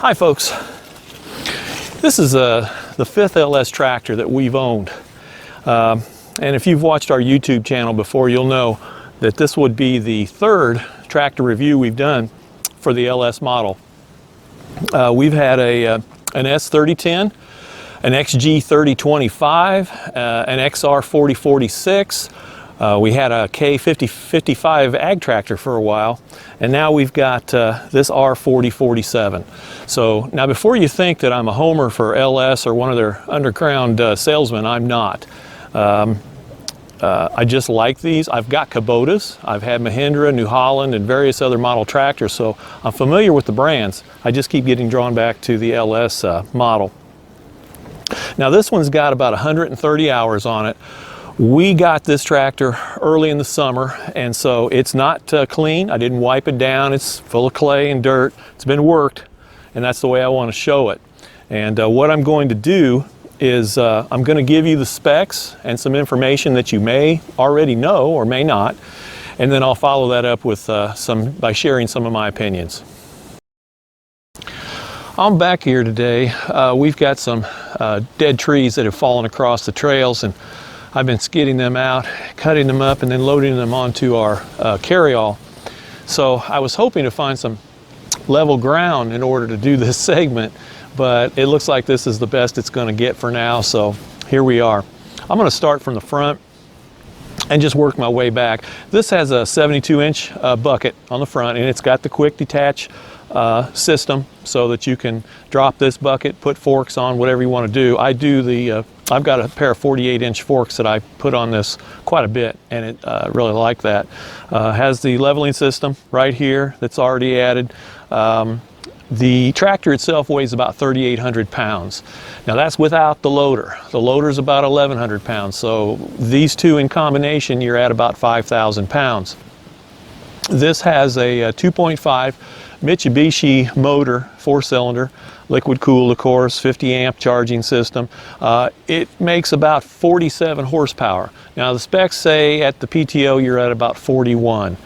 Hi folks, this is the fifth LS tractor that we've owned, and if you've watched our YouTube channel before, you'll know that this would be the third tractor review we've done for the LS model. We've had an S3010, an XG3025, an XR4047. We had a K5055 ag tractor for a while, and now we've got this R4047. So now, before you think that I'm a homer for LS or one of their underground salesmen, I'm not. I just like these. I've got Kubotas, I've had Mahindra, New Holland, and various other model tractors, so I'm familiar with the brands. I just keep getting drawn back to the LS model. Now this one's got about 130 hours on it. We got this tractor early in the summer, and so it's not clean. I didn't wipe it down. It's full of clay and dirt. It's been worked, and that's the way I want to show it. And what I'm going to do is I'm going to give you the specs and some information that you may already know or may not, and then I'll follow that up with by sharing some of my opinions. I'm back here today. We've got some dead trees that have fallen across the trails, and I've been skidding them out, cutting them up, and then loading them onto our carryall. So I was hoping to find some level ground in order to do this segment, but it looks like this is the best it's going to get for now, so here we are. I'm going to start from the front and just work my way back. This has a 72-inch bucket on the front, and it's got the quick detach system so that you can drop this bucket, put forks on, whatever you want to do. I've got a pair of 48-inch forks that I put on this quite a bit, and it really like that. Has the leveling system right here that's already added. The tractor itself weighs about 3,800 pounds. Now that's without the loader. The loader's about 1,100 pounds, so these two in combination, you're at about 5,000 pounds. This has a 2.5 Mitsubishi motor, 4-cylinder, liquid cooled, of course, 50 amp charging system. It makes about 47 horsepower. Now the specs say at the PTO you're at about 41.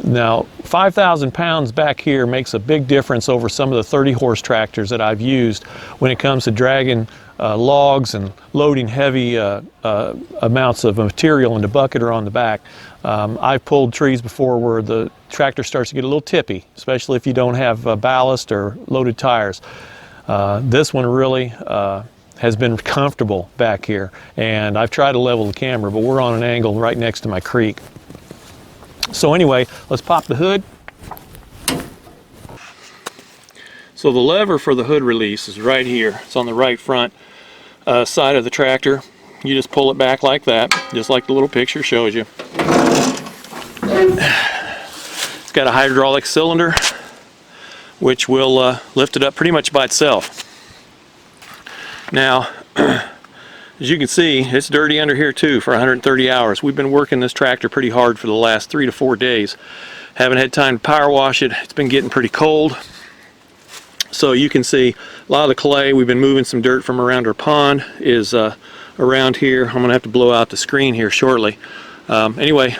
Now 5,000 pounds back here makes a big difference over some of the 30 horse tractors that I've used when it comes to dragging logs and loading heavy amounts of material in the bucket or on the back. I've pulled trees before where the tractor starts to get a little tippy, especially if you don't have ballast or loaded tires. This one really has been comfortable back here, and I've tried to level the camera, but we're on an angle right next to my creek. So anyway, let's pop the hood. So the lever for the hood release is right here. It's on the right front side of the tractor. You just pull it back like that, just like the little picture shows you. It's got a hydraulic cylinder which will lift it up pretty much by itself. Now as you can see, it's dirty under here too for 130 hours. We've been working this tractor pretty hard for the last 3 to 4 days. Haven't had time to power wash it. It's been getting pretty cold. So you can see a lot of the clay. We've been moving some dirt from around our pond is around here. I'm gonna have to blow out the screen here shortly. Anyway,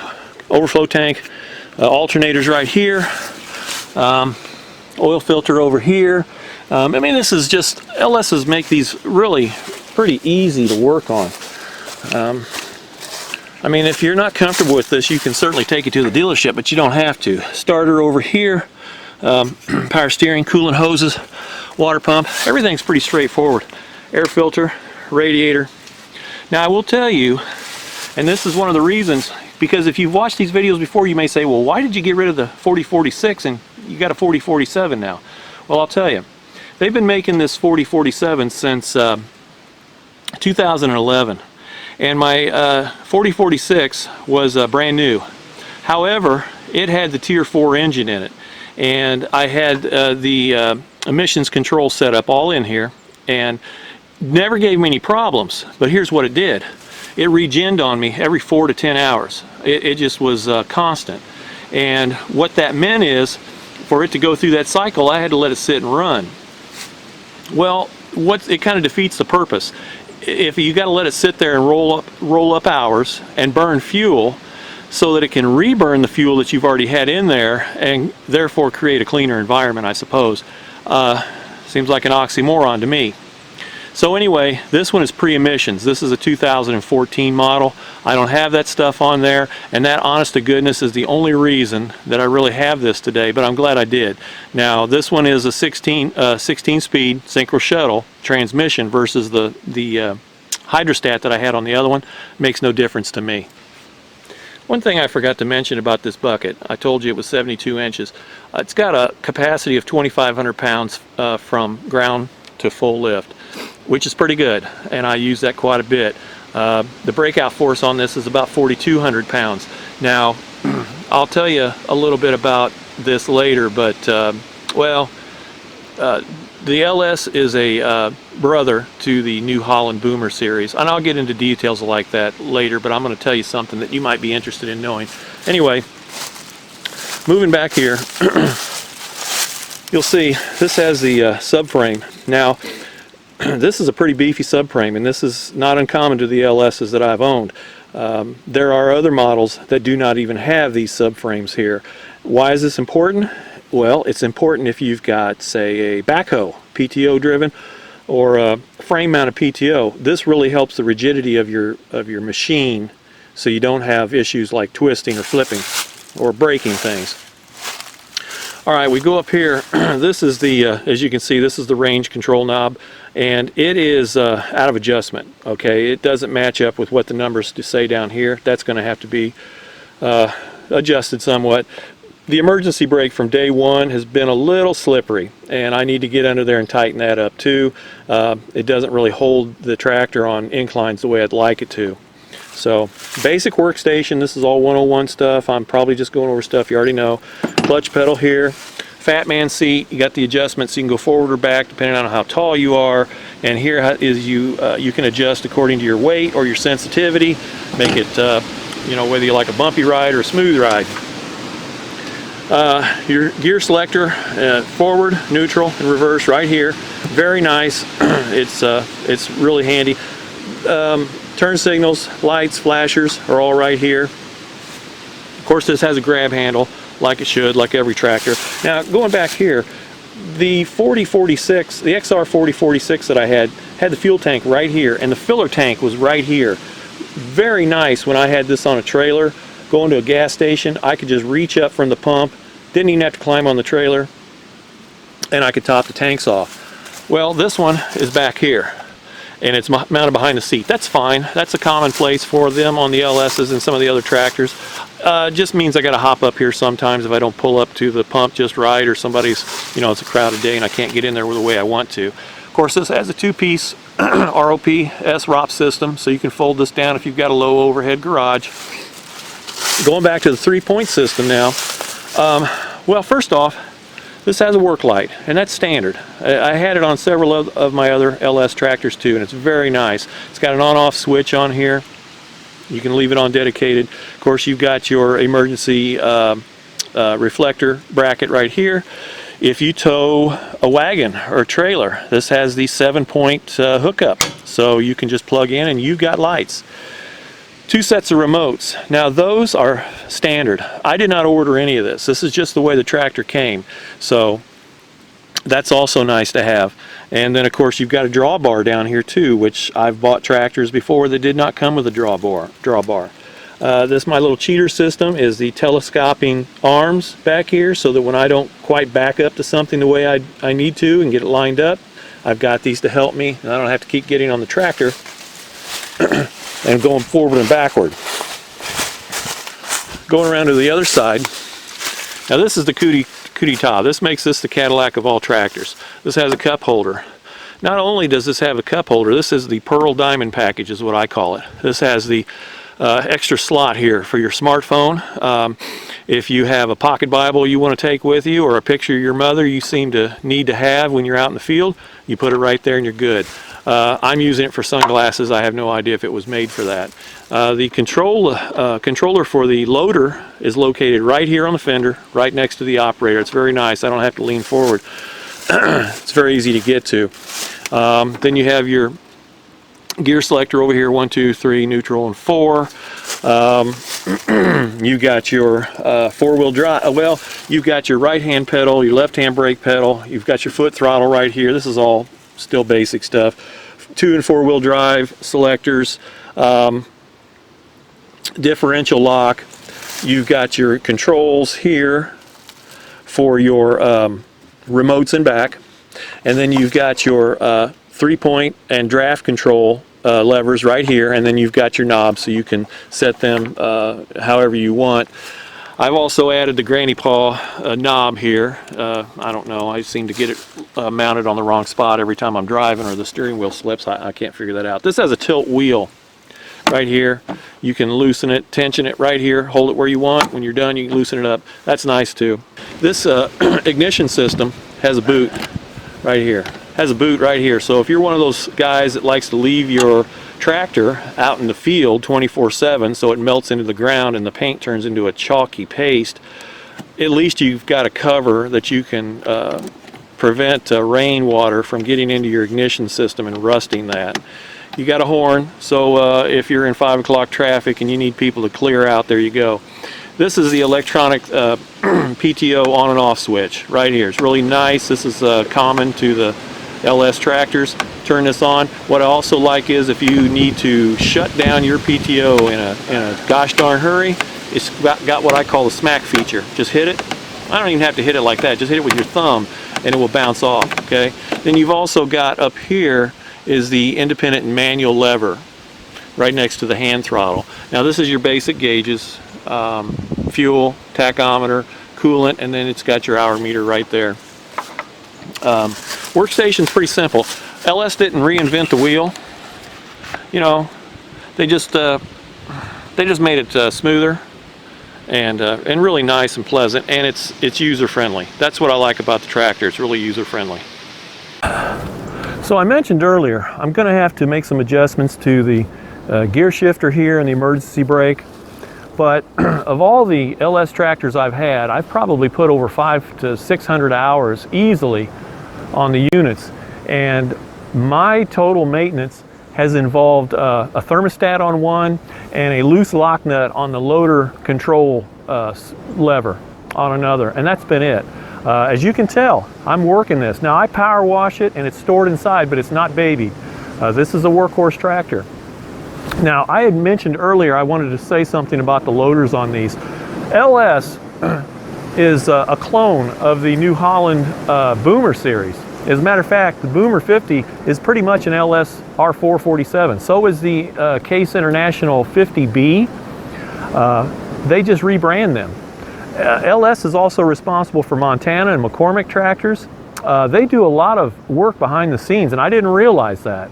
overflow tank, alternators right here, oil filter over here. I mean, this is just, LS's make these really pretty easy to work on. I mean, if you're not comfortable with this, you can certainly take it to the dealership, but you don't have to. Starter over here, power steering, coolant hoses, water pump, everything's pretty straightforward. Air filter, radiator. Now I will tell you, and this is one of the reasons, because if you've watched these videos before, you may say, well, why did you get rid of the 4046 and you got a 4047 now? Well, I'll tell you. They've been making this 4047 since 2011, and my 4046 was brand new. However, it had the Tier 4 engine in it, and I had the emissions control set up all in here, and never gave me any problems. But here's what it did. It regened on me every 4 to 10 hours. It just was constant. And what that meant is, for it to go through that cycle, I had to let it sit and run. Well, it kind of defeats the purpose. If you got to let it sit there and roll up hours and burn fuel, so that it can reburn the fuel that you've already had in there and therefore create a cleaner environment, I suppose. Seems like an oxymoron to me. So anyway, this one is pre-emissions. This is a 2014 model. I don't have that stuff on there, and that, honest to goodness, is the only reason that I really have this today, but I'm glad I did. Now, this one is a 16-speed synchro shuttle transmission versus the hydrostat that I had on the other one. Makes no difference to me. One thing I forgot to mention about this bucket, I told you it was 72 inches. It's got a capacity of 2,500 pounds from ground to full lift, which is pretty good, and I use that quite a bit. The breakout force on this is about 4,200 pounds. Now, I'll tell you a little bit about this later, but well, the LS is a brother to the New Holland Boomer series, and I'll get into details like that later, but I'm going to tell you something that you might be interested in knowing. Anyway, moving back here, you'll see this has the subframe. Now, this is a pretty beefy subframe, and this is not uncommon to the LSs that I've owned. There are other models that do not even have these subframes here. Why is this important? Well, it's important if you've got, say, a backhoe, PTO driven, or a frame mounted PTO. This really helps the rigidity of your machine, so you don't have issues like twisting or flipping or breaking things. All right, we go up here. This is the, as you can see, this is the range control knob, and it is out of adjustment. Okay, it doesn't match up with what the numbers say down here. That's going to have to be adjusted somewhat. The emergency brake from day one has been a little slippery, and I need to get under there and tighten that up too. It doesn't really hold the tractor on inclines the way I'd like it to. So, basic workstation, this is all 101 stuff. I'm probably just going over stuff you already know. Clutch pedal here, fat man seat, you got the adjustments, so you can go forward or back depending on how tall you are, and here is you can adjust according to your weight or your sensitivity, make it, you know, whether you like a bumpy ride or a smooth ride. Your gear selector, forward, neutral, and reverse right here. Very nice. It's really handy. Turn signals, lights, flashers are all right here. Of course, this has a grab handle like it should, like every tractor. Now, going back here, the 4046, the XR4047 that I had the fuel tank right here, and the filler tank was right here. Very nice when I had this on a trailer. Going to a gas station, I could just reach up from the pump, didn't even have to climb on the trailer, and I could top the tanks off. Well, this one is back here, and it's mounted behind the seat. That's fine. That's a commonplace for them on the LSs and some of the other tractors. Just means I got to hop up here sometimes if I don't pull up to the pump just right, or somebody's, you know, it's a crowded day and I can't get in there the way I want to. Of course, this has a two-piece ROP system, so you can fold this down if you've got a low overhead garage. Going back to the three-point system now, well, first off, this has a work light, and that's standard. I had it on several of my other LS tractors too, and it's very nice. It's got an on-off switch on here. You can leave it on dedicated. Of course, you've got your emergency reflector bracket right here. If you tow a wagon or a trailer, this has the 7-point hookup, so you can just plug in and you've got lights. 2 sets of remotes. Now those are standard. I did not order any of this. This is just the way the tractor came. So that's also nice to have. And then of course you've got a drawbar down here too, which I've bought tractors before that did not come with a drawbar. This, my little cheater system, is the telescoping arms back here, so that when I don't quite back up to something the way I need to and get it lined up, I've got these to help me, and I don't have to keep getting on the tractor and going forward and backward. Going around to the other side. Now this is the Cootie Top. This makes this the Cadillac of all tractors. This has a cup holder. Not only does this have a cup holder, this is the Pearl Diamond package is what I call it. This has the extra slot here for your smartphone. If you have a pocket Bible you want to take with you, or a picture of your mother you seem to need to have when you're out in the field, you put it right there and you're good. I'm using it for sunglasses. I have no idea if it was made for that. The controller for the loader is located right here on the fender, right next to the operator. It's very nice. I don't have to lean forward. It's very easy to get to. Then you have your gear selector over here, 1, 2, 3, neutral, and 4. You got your four-wheel drive. Well, you've got your right-hand pedal, your left-hand brake pedal. You've got your foot throttle right here. This is all still basic stuff. 2- and 4-wheel drive selectors, differential lock. You've got your controls here for your remotes and back, and then you've got your 3-point and draft control levers right here, and then you've got your knobs so you can set them however you want. I've also added the granny paw knob here. I don't know, I seem to get it mounted on the wrong spot every time I'm driving, or the steering wheel slips. I can't figure that out. This has a tilt wheel right here. You can loosen it, tension it right here, hold it where you want. When you're done, you can loosen it up. That's nice too. This ignition system has a boot right here. Has a boot right here. So if you're one of those guys that likes to leave your tractor out in the field 24/7 so it melts into the ground and the paint turns into a chalky paste, at least you've got a cover that you can prevent rainwater from getting into your ignition system and rusting that. You got a horn, so if you're in 5 o'clock traffic and you need people to clear out, there you go. This is the electronic PTO on and off switch right here. It's really nice. This is common to the LS tractors. Turn this on. What I also like is if you need to shut down your PTO in a gosh darn hurry, it's got what I call the smack feature. Just hit it. I don't even have to hit it like that. Just hit it with your thumb and it will bounce off. Okay. Then you've also got up here is the independent and manual lever right next to the hand throttle. Now this is your basic gauges, fuel, tachometer, coolant, and then it's got your hour meter right there. Workstation's pretty simple. LS didn't reinvent the wheel. You know, they just made it smoother and really nice and pleasant, and it's user friendly. That's what I like about the tractor. It's really user friendly. So I mentioned earlier, I'm going to have to make some adjustments to the gear shifter here and the emergency brake. But of all the LS tractors I've had, I've probably put over 500 to 600 hours easily on the units. And my total maintenance has involved a thermostat on one and a loose lock nut on the loader control lever on another. And that's been it. As you can tell, I'm working this. Now I power wash it and it's stored inside, but it's not babied. This is a workhorse tractor. Now I had mentioned earlier I wanted to say something about the loaders on these. LS is a clone of the New Holland Boomer series. As a matter of fact, the Boomer 50 is pretty much an LS R4047. So is the Case International 50B. They just rebrand them. LS is also responsible for Montana and McCormick tractors. They do a lot of work behind the scenes, and I didn't realize that.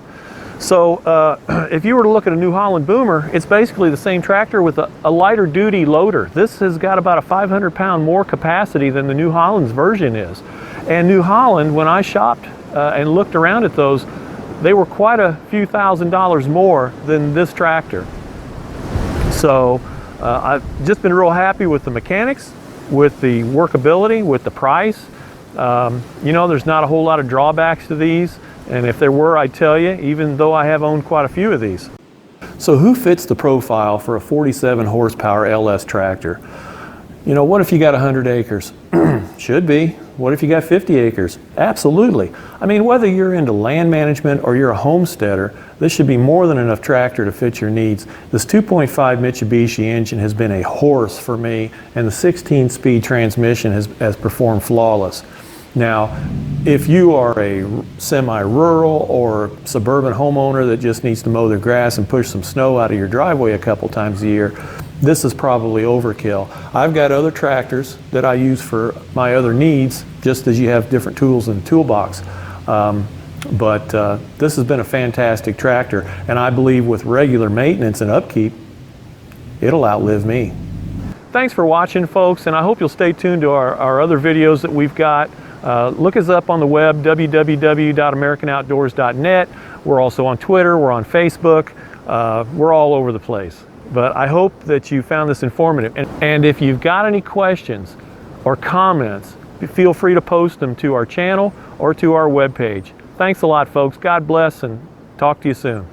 So if you were to look at a New Holland Boomer, it's basically the same tractor with a lighter duty loader. This has got about a 500-pound more capacity than the New Holland's version is. And New Holland, when I shopped and looked around at those, they were quite a few $1,000s more than this tractor. So I've just been real happy with the mechanics, with the workability, with the price. You know, there's not a whole lot of drawbacks to these, and if there were, I'd tell you, even though I have owned quite a few of these. So who fits the profile for a 47 horsepower LS tractor? You know, what if you got 100 acres? Should be. What if you got 50 acres? Absolutely. I mean, whether you're into land management or you're a homesteader, this should be more than enough tractor to fit your needs. This 2.5 Mitsubishi engine has been a horse for me, and the 16-speed transmission has performed flawless. Now, if you are a semi-rural or suburban homeowner that just needs to mow their grass and push some snow out of your driveway a couple times a year, this is probably overkill. I've got other tractors that I use for my other needs, just as you have different tools in the toolbox. But this has been a fantastic tractor, and I believe with regular maintenance and upkeep, it'll outlive me. Thanks for watching, folks, and I hope you'll stay tuned to our other videos that we've got. Look us up on the web, www.americanoutdoors.net. We're also on Twitter, we're on Facebook, we're all over the place. But I hope that you found this informative. And if you've got any questions or comments, feel free to post them to our channel or to our webpage. Thanks a lot, folks. God bless, and talk to you soon.